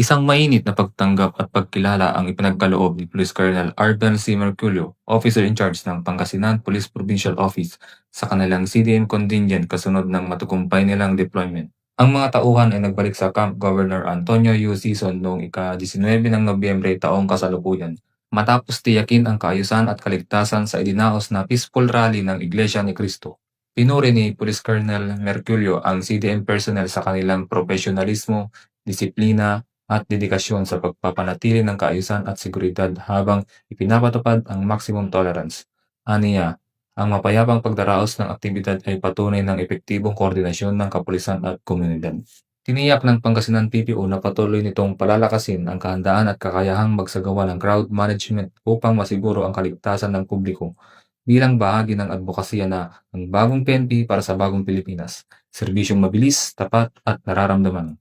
Isang mainit na pagtanggap at pagkilala ang ipinagkaloob ni Police Colonel Ardan C. Merculio, Officer in Charge ng Pangasinan Police Provincial Office sa kanilang CDM contingent kasunod ng matagumpay nilang deployment. Ang mga tauhan ay nagbalik sa Camp Governor Antonio U. Sison noong ika-19 ng Nobyembre taong kasalukuyan, matapos tiyakin ang kaayusan at kaligtasan sa idinaos na peaceful rally ng Iglesia ni Cristo. Pinuri ni Police Colonel Merculio ang CDM personnel sa kanilang profesionalismo, disiplina, at dedikasyon sa pagpapanatili ng kaayusan at seguridad habang ipinapatupad ang maximum tolerance. Aniya, ang mapayapang pagdaraos ng aktibidad ay patunay ng epektibong koordinasyon ng kapulisan at komunidad. Tiniyak ng Pangasinan PPO na patuloy nitong palalakasin ang kahandaan at kakayahang magsagawa ng crowd management upang masiguro ang kaligtasan ng publiko bilang bahagi ng advokasya na ang bagong PNP para sa bagong Pilipinas. Serbisyong mabilis, tapat at nararamdaman.